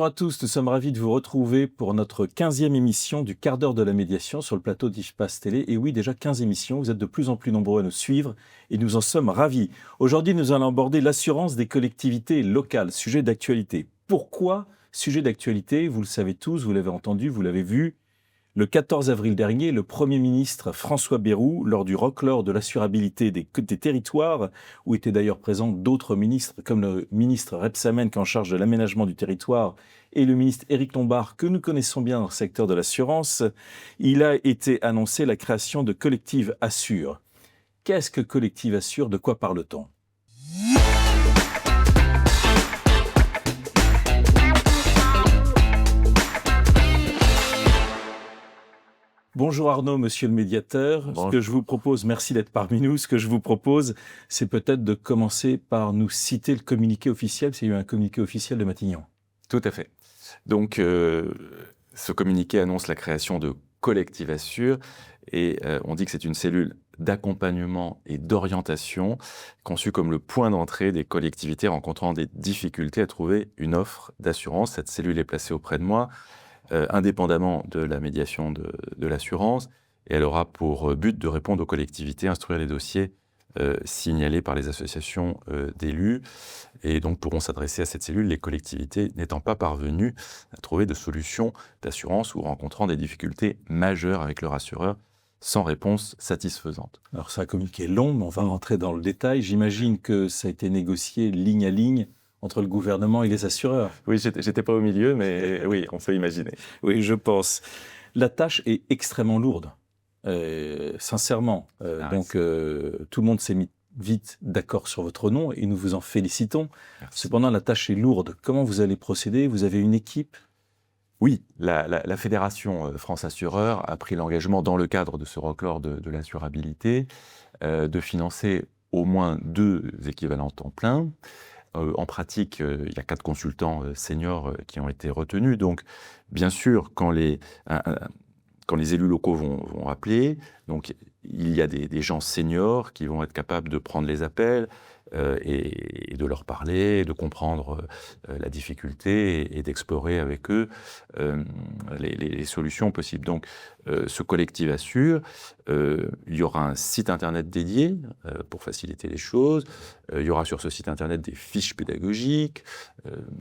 Bonjour à tous, nous sommes ravis de vous retrouver pour notre 15e émission du quart d'heure de la médiation sur le plateau d'IFPAS Télé. Et oui, déjà 15 émissions, vous êtes de plus en plus nombreux à nous suivre et nous en sommes ravis. Aujourd'hui, nous allons aborder l'assurance des collectivités locales, sujet d'actualité. Pourquoi sujet d'actualité? Vous le savez tous, vous l'avez entendu, vous l'avez vu. Le 14 avril dernier, le Premier ministre François Bayrou, lors du Roquelaure de l'assurabilité des territoires, où étaient d'ailleurs présents d'autres ministres, comme le ministre Rebsamen, qui est en charge de l'aménagement du territoire, et le ministre Éric Lombard, que nous connaissons bien dans le secteur de l'assurance, il a été annoncé la création de Collective Assure. Qu'est-ce que Collective Assure? De quoi parle-t-on? Bonjour Arnaud, monsieur le médiateur. Bonjour. Ce que je vous propose, merci d'être parmi nous, ce que je vous propose, c'est peut-être de commencer par nous citer le communiqué officiel, s'il y a eu un communiqué officiel de Matignon. Tout à fait. Donc, ce communiqué annonce la création de Collective Assure et on dit que c'est une cellule d'accompagnement et d'orientation conçue comme le point d'entrée des collectivités rencontrant des difficultés à trouver une offre d'assurance. Cette cellule est placée auprès de moi, indépendamment de la médiation de l'assurance, et elle aura pour but de répondre aux collectivités, instruire les dossiers signalés par les associations d'élus, et donc pourront s'adresser à cette cellule les collectivités n'étant pas parvenues à trouver de solutions d'assurance ou rencontrant des difficultés majeures avec leur assureur sans réponse satisfaisante. Alors c'est un communiqué long, mais on va rentrer dans le détail. J'imagine que ça a été négocié ligne à ligne entre le gouvernement et les assureurs. Oui, j'étais pas au milieu, mais oui, on peut imaginer. Oui, je pense. La tâche est extrêmement lourde, sincèrement. Donc, tout le monde s'est mis vite d'accord sur votre nom et nous vous en félicitons. Merci. Cependant, la tâche est lourde. Comment vous allez procéder? Vous avez une équipe? Oui, la Fédération France Assureur a pris l'engagement, dans le cadre de ce Roquelaure de l'assurabilité, de financer au moins 2 équivalents temps plein. En pratique, il y a 4 consultants seniors qui ont été retenus. Donc, bien sûr, quand les élus locaux vont appeler, donc, il y a des gens seniors qui vont être capables de prendre les appels et de leur parler, de comprendre la difficulté et d'explorer avec eux les solutions possibles. Donc, ce Collective Assure, il y aura un site internet dédié pour faciliter les choses. Il y aura sur ce site internet des fiches pédagogiques.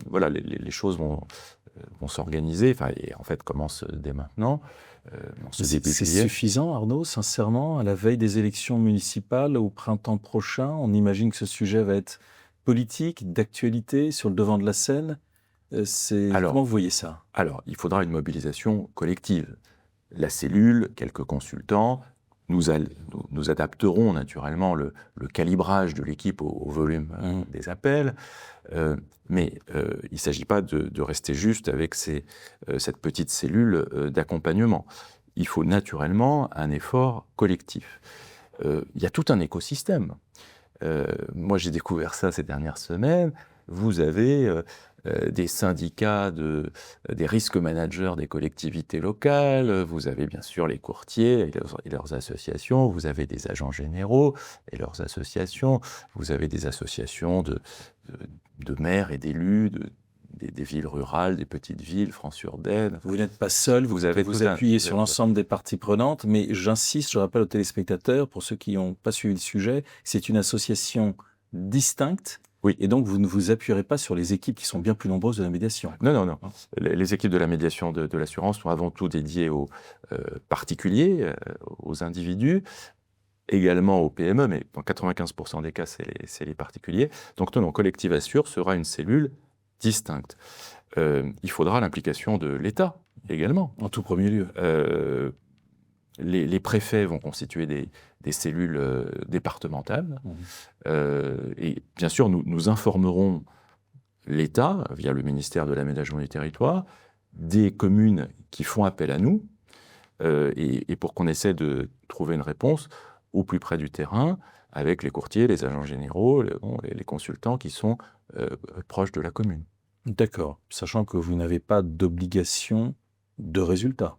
Voilà, les choses vont s'organiser, et en fait commencent dès maintenant. C'est suffisant, Arnaud, sincèrement, à la veille des élections municipales au printemps prochain? On imagine que ce sujet va être politique, d'actualité, sur le devant de la scène. Comment vous voyez ça? Alors, il faudra une mobilisation collective. La cellule, quelques consultants, nous adapterons naturellement le calibrage de l'équipe au volume des appels, mais il ne s'agit pas de rester juste avec cette petite cellule d'accompagnement. Il faut naturellement un effort collectif. Il y a tout un écosystème. Moi, j'ai découvert ça ces dernières semaines. Vous avez des syndicats des risques managers des collectivités locales, vous avez bien sûr les courtiers et leurs associations, vous avez des agents généraux et leurs associations, vous avez des associations de maires et d'élus des villes rurales, des petites villes, France urbaine. Vous n'êtes pas seul, vous appuyez sur l'ensemble des parties prenantes, mais j'insiste, je rappelle aux téléspectateurs, pour ceux qui n'ont pas suivi le sujet, c'est une association distincte. Oui. Et donc, vous ne vous appuierez pas sur les équipes qui sont bien plus nombreuses de la médiation. Non. Les équipes de la médiation de l'assurance sont avant tout dédiées aux particuliers, aux individus, également aux PME, mais dans 95% des cas, c'est les particuliers. Donc, non, Collective Assure sera une cellule distincte. Il faudra l'implication de l'État également. En tout premier lieu. Les préfets vont constituer des cellules départementales. Et bien sûr, nous informerons l'État, via le ministère de l'Aménagement du Territoire, des communes qui font appel à nous, et pour qu'on essaie de trouver une réponse au plus près du terrain, avec les courtiers, les agents généraux, les consultants qui sont proches de la commune. D'accord, sachant que vous n'avez pas d'obligation de résultat.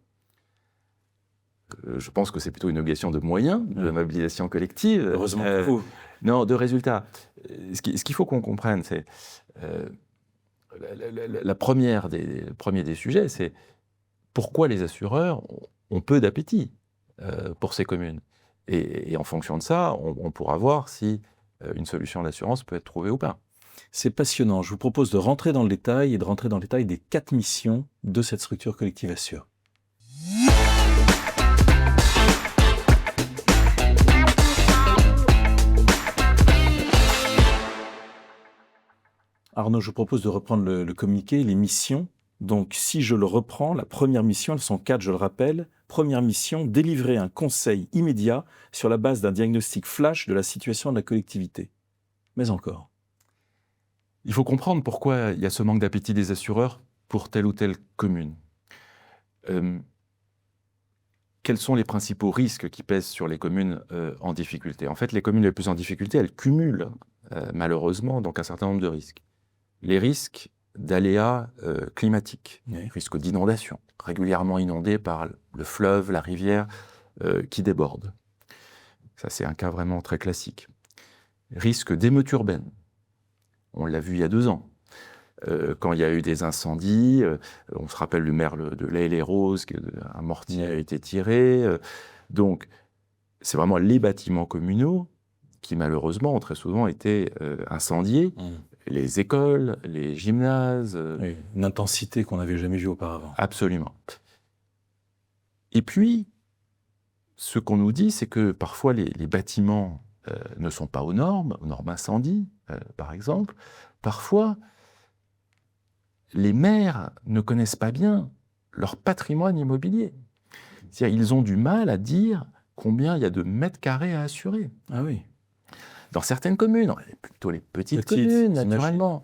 Je pense que c'est plutôt une obligation de moyens, de mobilisation collective. Heureusement pour vous. Non, de résultats. Ce qu'il faut qu'on comprenne, c'est la première le premier des sujets, c'est pourquoi les assureurs ont peu d'appétit pour ces communes. Et en fonction de ça, on pourra voir si une solution d'assurance peut être trouvée ou pas. C'est passionnant. Je vous propose de rentrer dans le détail et de rentrer dans le détail des 4 missions de cette structure collective Assure. Arnaud, je vous propose de reprendre le communiqué, les missions. Donc, si je le reprends, la première mission, elles sont 4, je le rappelle. Première mission, délivrer un conseil immédiat sur la base d'un diagnostic flash de la situation de la collectivité. Mais encore. Il faut comprendre pourquoi il y a ce manque d'appétit des assureurs pour telle ou telle commune. Quels sont les principaux risques qui pèsent sur les communes en difficulté? En fait, les communes les plus en difficulté, elles cumulent malheureusement donc un certain nombre de risques. Les risques d'aléas climatiques, Oui. risques d'inondation, régulièrement inondées par le fleuve, la rivière qui déborde. Ça, c'est un cas vraiment très classique. Risque d'émeutes urbaines. On l'a vu il y a 2 ans. Quand il y a eu des incendies, on se rappelle le maire de l'Haye-les-Roses, un mortier a été tiré. Donc, c'est vraiment les bâtiments communaux qui, malheureusement, ont très souvent été incendiés. Les écoles, les gymnases. Oui, une intensité qu'on n'avait jamais vue auparavant. Absolument. Et puis, ce qu'on nous dit, c'est que parfois les bâtiments ne sont pas aux normes incendie, par exemple. Parfois, les maires ne connaissent pas bien leur patrimoine immobilier. C'est-à-dire, ils ont du mal à dire combien il y a de mètres carrés à assurer. Ah oui. Dans certaines communes, plutôt les petites communes, naturellement.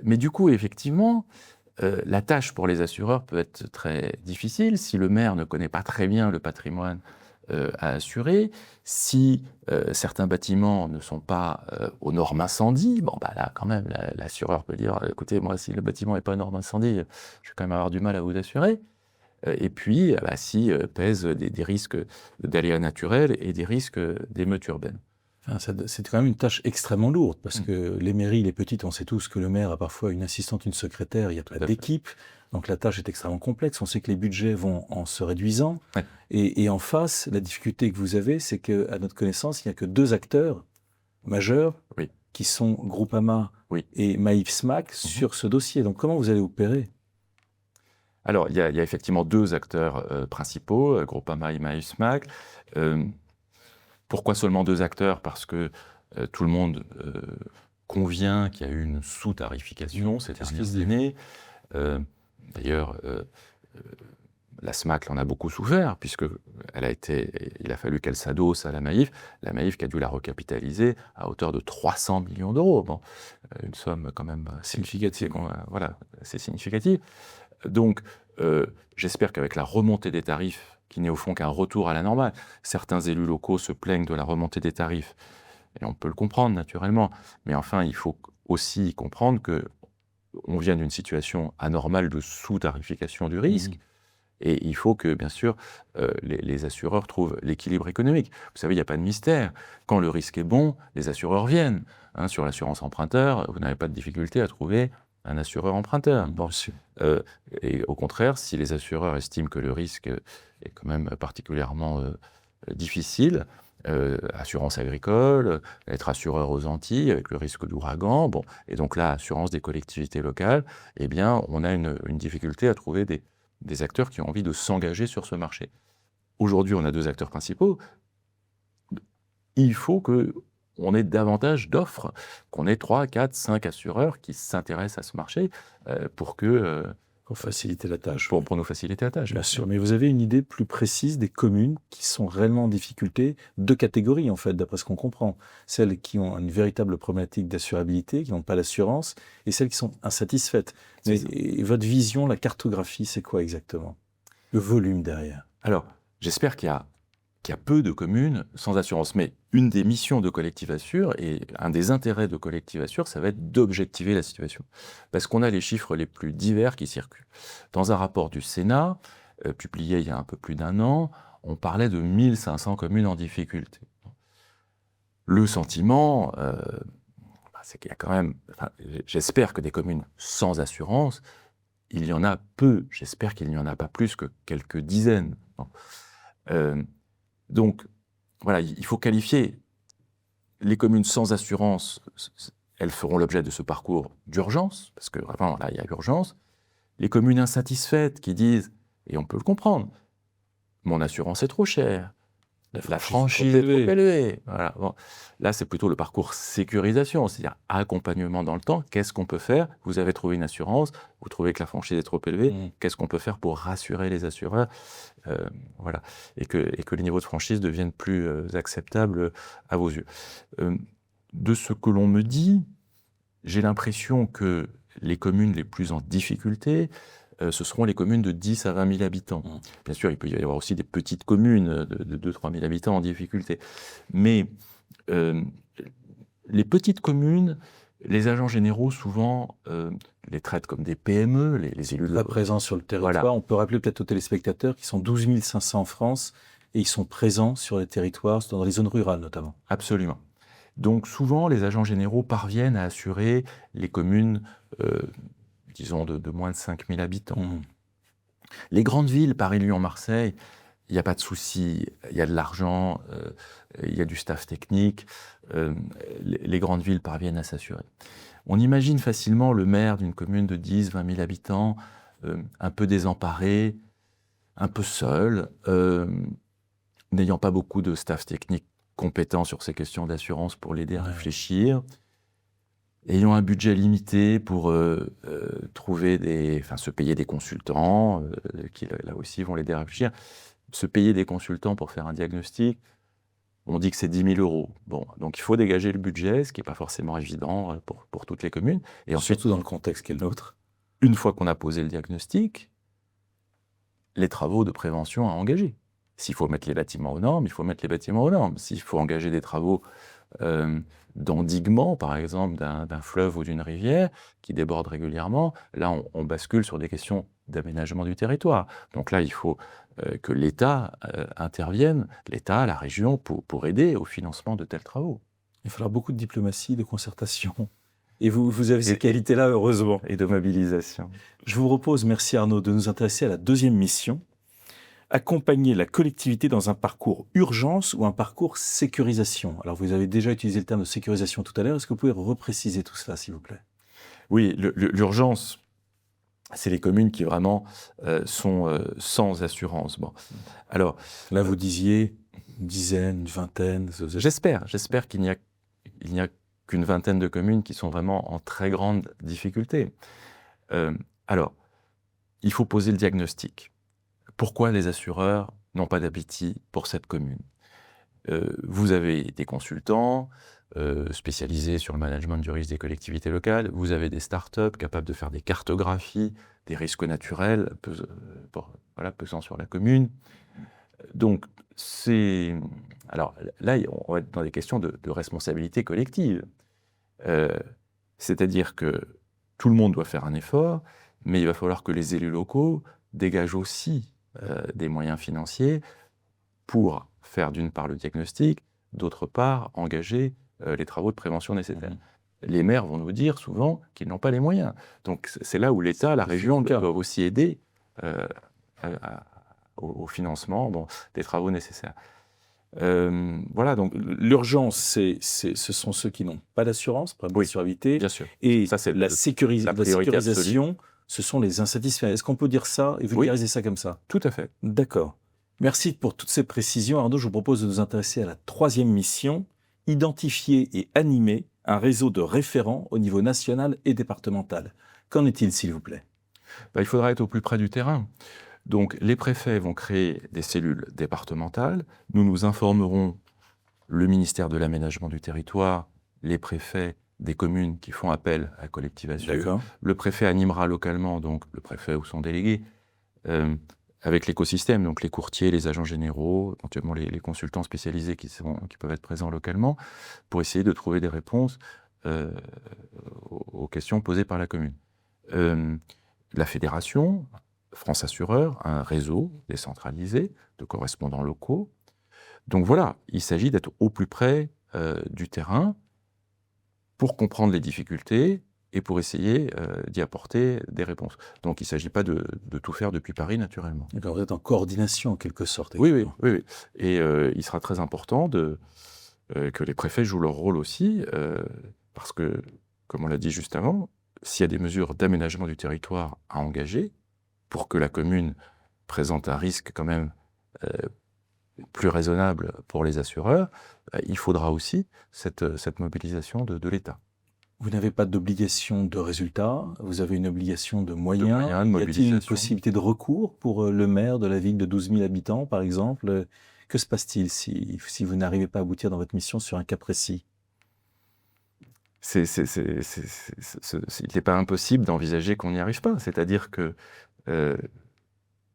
Mais du coup, effectivement, la tâche pour les assureurs peut être très difficile si le maire ne connaît pas très bien le patrimoine à assurer, si certains bâtiments ne sont pas aux normes incendie, bon, bah là, quand même, l'assureur peut dire, écoutez, moi, si le bâtiment n'est pas aux normes incendie, je vais quand même avoir du mal à vous assurer. Et puis, si pèsent des risques d'aléas naturels et des risques d'émeutes urbaines. Enfin, c'est quand même une tâche extrêmement lourde, parce que les mairies, les petites, on sait tous que le maire a parfois une assistante, une secrétaire, il y a pas d'équipe, donc la tâche est extrêmement complexe, on sait que les budgets vont en se réduisant, Ouais. et en face, la difficulté que vous avez, c'est qu'à notre connaissance, il n'y a que 2 acteurs majeurs, Oui. qui sont Groupama Oui. et Maïf SMAC sur ce dossier. Donc comment vous allez opérer? Alors, il y a effectivement 2 acteurs principaux, Groupama et Maïf SMAC. Pourquoi seulement 2 acteurs? Parce que tout le monde convient qu'il y a eu une sous-tarification ces dernières années. D'ailleurs, la SMAC en a beaucoup souffert, puisqu'il a fallu qu'elle s'adosse à la Maïf qui a dû la recapitaliser à hauteur de 300 millions d'euros. Bon, une somme quand même significative. Voilà, assez significative. Donc, j'espère qu'avec la remontée des tarifs, qui n'est au fond qu'un retour à la normale. Certains élus locaux se plaignent de la remontée des tarifs, et on peut le comprendre naturellement, mais enfin, il faut aussi comprendre qu'on vient d'une situation anormale de sous-tarification du risque, et il faut que, bien sûr, les assureurs trouvent l'équilibre économique. Vous savez, il n'y a pas de mystère. Quand le risque est bon, les assureurs viennent. Sur l'assurance emprunteur, vous n'avez pas de difficulté à trouver un assureur emprunteur. Bon. Et au contraire, si les assureurs estiment que le risque est quand même particulièrement difficile, assurance agricole, être assureur aux Antilles avec le risque d'ouragan, bon, et donc là, assurance des collectivités locales, eh bien, on a une difficulté à trouver des acteurs qui ont envie de s'engager sur ce marché. Aujourd'hui, on a 2 acteurs principaux. Il faut qu'on ait davantage d'offres, qu'on ait 3, 4, 5 assureurs qui s'intéressent à ce marché pour faciliter la tâche. Pour nous faciliter la tâche. Bien sûr, mais vous avez une idée plus précise des communes qui sont réellement en difficulté? 2 catégories, en fait, d'après ce qu'on comprend. Celles qui ont une véritable problématique d'assurabilité, qui n'ont pas d'assurance, et celles qui sont insatisfaites. Et votre vision, la cartographie, c'est quoi exactement? Le volume derrière? Alors, j'espère qu'il y a peu de communes sans assurance. Mais une des missions de Collective Assure et un des intérêts de Collective Assure, ça va être d'objectiver la situation. Parce qu'on a les chiffres les plus divers qui circulent. Dans un rapport du Sénat, publié il y a un peu plus d'1 an, on parlait de 1500 communes en difficulté. Le sentiment, c'est qu'il y a quand même, j'espère que des communes sans assurance, il y en a peu. J'espère qu'il n'y en a pas plus que quelques dizaines. Donc, voilà, il faut qualifier les communes sans assurance. Elles feront l'objet de ce parcours d'urgence, parce que vraiment, là, il y a urgence. Les communes insatisfaites qui disent, et on peut le comprendre, mon assurance est trop chère, la franchise est trop élevée. Voilà. Bon. Là, c'est plutôt le parcours sécurisation, c'est-à-dire accompagnement dans le temps. Qu'est-ce qu'on peut faire? Vous avez trouvé une assurance, vous trouvez que la franchise est trop élevée. Qu'est-ce qu'on peut faire pour rassurer les assureurs, voilà, et que les niveaux de franchise deviennent plus acceptables à vos yeux. De ce que l'on me dit, j'ai l'impression que les communes les plus en difficulté, ce seront les communes de 10 à 20 000 habitants. Bien sûr, il peut y avoir aussi des petites communes de 2-3 000 habitants en difficulté. Mais les petites communes, les agents généraux, souvent, les traitent comme des PME, les élus... Très présents sur le territoire. Voilà. On peut rappeler peut-être aux téléspectateurs qu'ils sont 12 500 en France et ils sont présents sur les territoires, dans les zones rurales notamment. Absolument. Donc souvent, les agents généraux parviennent à assurer les communes, disons, de moins de 5 000 habitants. Les grandes villes, Paris, Lyon, Marseille, il n'y a pas de souci, il y a de l'argent, il y a du staff technique, les grandes villes parviennent à s'assurer. On imagine facilement le maire d'une commune de 10, 20 000 habitants, un peu désemparé, un peu seul, n'ayant pas beaucoup de staff technique compétent sur ces questions d'assurance pour l'aider à réfléchir, ayant un budget limité pour se payer des consultants qui, là aussi, vont l'aider à réfléchir, se payer des consultants pour faire un diagnostic, on dit que c'est 10 000 €. Bon, donc il faut dégager le budget, ce qui n'est pas forcément évident pour toutes les communes. Et ensuite, surtout dans le contexte qui est le nôtre. Une fois qu'on a posé le diagnostic, les travaux de prévention à engager. S'il faut mettre les bâtiments aux normes, il faut mettre les bâtiments aux normes. S'il faut engager des travaux d'endiguement, par exemple, d'un fleuve ou d'une rivière qui déborde régulièrement, là, on bascule sur des questions d'aménagement du territoire. Donc là, il faut que l'État intervienne, l'État, la région, pour aider au financement de tels travaux. Il faudra beaucoup de diplomatie, de concertation. Et vous avez ces qualités-là, heureusement. Et de mobilisation. Je vous propose, merci Arnaud, de nous intéresser à la deuxième mission. Accompagner la collectivité dans un parcours urgence ou un parcours sécurisation. Alors, vous avez déjà utilisé le terme de sécurisation tout à l'heure. Est-ce que vous pouvez repréciser tout cela, s'il vous plaît? Oui, l'urgence, c'est les communes qui vraiment sont sans assurance. Bon. Alors, là, vous disiez une dizaine, une vingtaine. J'espère qu'il n'y a qu'une vingtaine de communes qui sont vraiment en très grande difficulté. Alors, il faut poser le diagnostic. Pourquoi les assureurs n'ont pas d'appétit pour cette commune? Vous avez des consultants spécialisés sur le management du risque des collectivités locales, vous avez des startups capables de faire des cartographies des risques naturels pesant sur la commune. Donc, alors là, on va être dans des questions de responsabilité collective. C'est-à-dire que tout le monde doit faire un effort, mais il va falloir que les élus locaux dégagent aussi des moyens financiers pour faire d'une part le diagnostic, d'autre part engager les travaux de prévention nécessaires. Les maires vont nous dire souvent qu'ils n'ont pas les moyens. Donc c'est là où l'État, la région doivent aussi aider au financement des travaux nécessaires. Voilà, donc l'urgence, ce sont ceux qui n'ont pas d'assurance, problème d'assurabilité. Bien sûr. Et ça, c'est la sécurisation, ce sont les insatisfaits. Est-ce qu'on peut dire ça et vulgariser ça comme ça? Tout à fait. D'accord. Merci pour toutes ces précisions. Arnaud, je vous propose de nous intéresser à la troisième mission, identifier et animer un réseau de référents au niveau national et départemental. Qu'en est-il, s'il vous plaît? Il faudra être au plus près du terrain. Donc, les préfets vont créer des cellules départementales. Nous nous informerons, le ministère de l'Aménagement du Territoire, les préfets des communes qui font appel à Collective Assure. Le préfet animera localement, donc le préfet ou son délégué, avec l'écosystème, donc les courtiers, les agents généraux, éventuellement les consultants spécialisés qui peuvent être présents localement, pour essayer de trouver des réponses aux questions posées par la commune. La fédération, France Assureur, a un réseau décentralisé de correspondants locaux. Donc voilà, il s'agit d'être au plus près du terrain pour comprendre les difficultés et pour essayer d'y apporter des réponses. Donc il ne s'agit pas de tout faire depuis Paris, naturellement. D'accord, vous êtes en coordination en quelque sorte. Oui, oui, oui, oui. Et il sera très important que les préfets jouent leur rôle aussi, parce que, comme on l'a dit juste avant, s'il y a des mesures d'aménagement du territoire à engager, pour que la commune présente un risque quand même plus raisonnable pour les assureurs, il faudra aussi cette mobilisation de l'État. Vous n'avez pas d'obligation de résultat, vous avez une obligation de moyens. De moyens, de Y a-t-il une mobilisation. possibilité de recours pour le maire de la ville de 12 000 habitants, par exemple? Que se passe-t-il si vous n'arrivez pas à aboutir dans votre mission sur un cas précis? Il n'est pas impossible d'envisager qu'on n'y arrive pas. C'est-à-dire que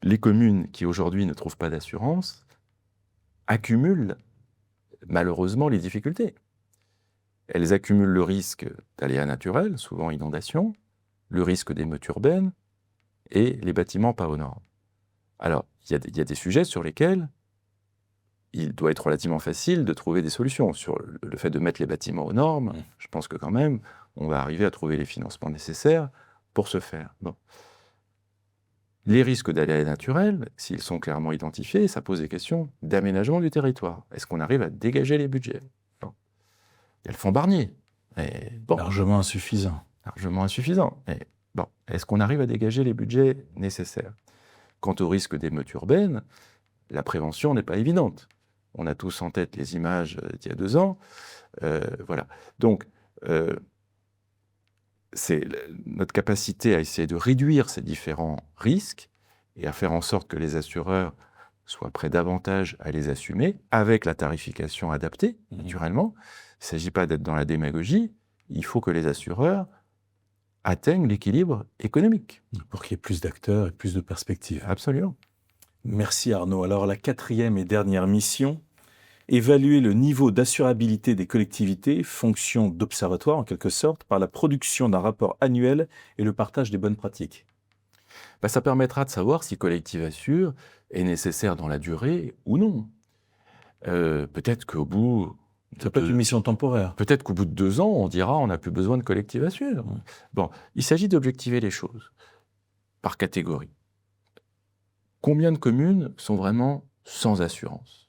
les communes qui aujourd'hui ne trouvent pas d'assurance accumulent malheureusement les difficultés. Elles accumulent le risque d'aléas naturels, souvent inondations, le risque d'émeutes urbaines et les bâtiments pas aux normes. Alors, il y a des sujets sur lesquels il doit être relativement facile de trouver des solutions. Sur le fait de mettre les bâtiments aux normes, je pense que quand même, on va arriver à trouver les financements nécessaires pour ce faire. Bon. Les risques d'aléas naturels, s'ils sont clairement identifiés, ça pose des questions d'aménagement du territoire. Est-ce qu'on arrive à dégager les budgets? Bon. Il y a le fonds Barnier. Bon. Largement insuffisant. Largement insuffisant. Mais bon, est-ce qu'on arrive à dégager les budgets nécessaires? Quant au risque d'émeutes urbaines, la prévention n'est pas évidente. On a tous en tête les images d'il y a 2 ans. Voilà. Donc, c'est notre capacité à essayer de réduire ces différents risques et à faire en sorte que les assureurs soient prêts davantage à les assumer, avec la tarification adaptée, naturellement. Il ne s'agit pas d'être dans la démagogie, il faut que les assureurs atteignent l'équilibre économique. Pour qu'il y ait plus d'acteurs et plus de perspectives. Absolument. Merci Arnaud. Alors la 4e et dernière mission, évaluer le niveau d'assurabilité des collectivités, fonction d'observatoire en quelque sorte, par la production d'un rapport annuel et le partage des bonnes pratiques. Ça permettra de savoir si Collective Assure est nécessaire dans la durée ou non. Peut-être qu'au bout... Ça peut être une mission temporaire. Peut-être qu'au bout de 2 ans, on dira on n'a plus besoin de Collective Assure. Bon, il s'agit d'objectiver les choses par catégorie. Combien de communes sont vraiment sans assurance?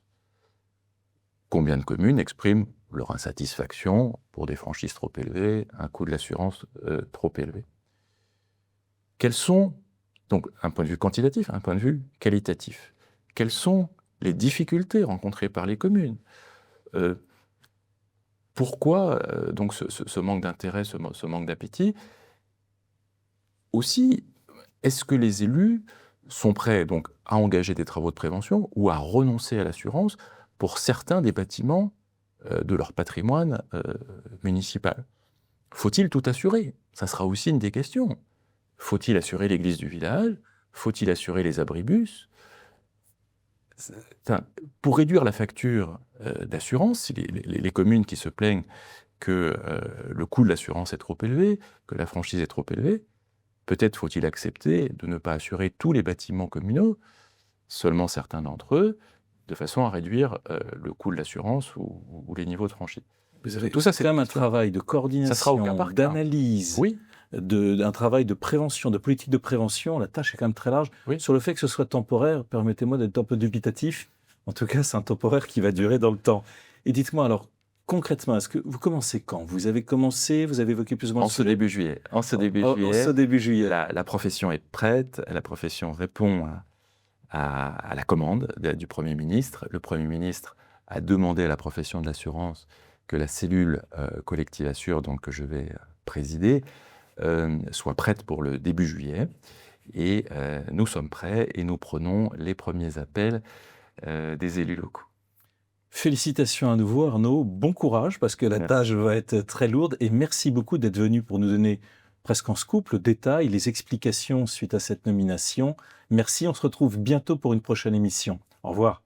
Combien de communes expriment leur insatisfaction pour des franchises trop élevées, un coût de l'assurance trop élevé? Quels sont, donc un point de vue quantitatif, un point de vue qualitatif, quelles sont les difficultés rencontrées par les communes? Pourquoi donc ce manque d'intérêt, ce manque d'appétit? Aussi, est-ce que les élus sont prêts donc à engager des travaux de prévention ou à renoncer à l'assurance pour certains des bâtiments de leur patrimoine municipal? Faut-il tout assurer? Ça sera aussi une des questions. Faut-il assurer l'église du village? Faut-il assurer les abribus? Pour réduire la facture d'assurance, les communes qui se plaignent que le coût de l'assurance est trop élevé, que la franchise est trop élevée, peut-être faut-il accepter de ne pas assurer tous les bâtiments communaux, seulement certains d'entre eux, de façon à réduire le coût de l'assurance ou les niveaux de franchise. Vous avez tout ça, c'est quand même un travail de coordination, d'analyse, oui. Un travail de prévention, de politique de prévention. La tâche est quand même très large. Oui. Sur le fait que ce soit temporaire, permettez-moi d'être un peu dubitatif. En tout cas, c'est un temporaire qui va durer dans le temps. Et dites-moi alors, concrètement, est-ce que vous commencez quand? Vous avez commencé, vous avez évoqué plus ou moins... En ce début juillet. En ce début juillet. La profession est prête, la profession répond à la commande du Premier ministre. Le Premier ministre a demandé à la profession de l'assurance que la cellule Collective Assure, donc que je vais présider, soit prête pour le début juillet. Et nous sommes prêts et nous prenons les premiers appels des élus locaux. Félicitations à nouveau Arnaud, bon courage parce que la tâche va être très lourde et merci beaucoup d'être venu pour nous donner presque en scoop le détail, les explications suite à cette nomination. Merci, on se retrouve bientôt pour une prochaine émission. Au revoir.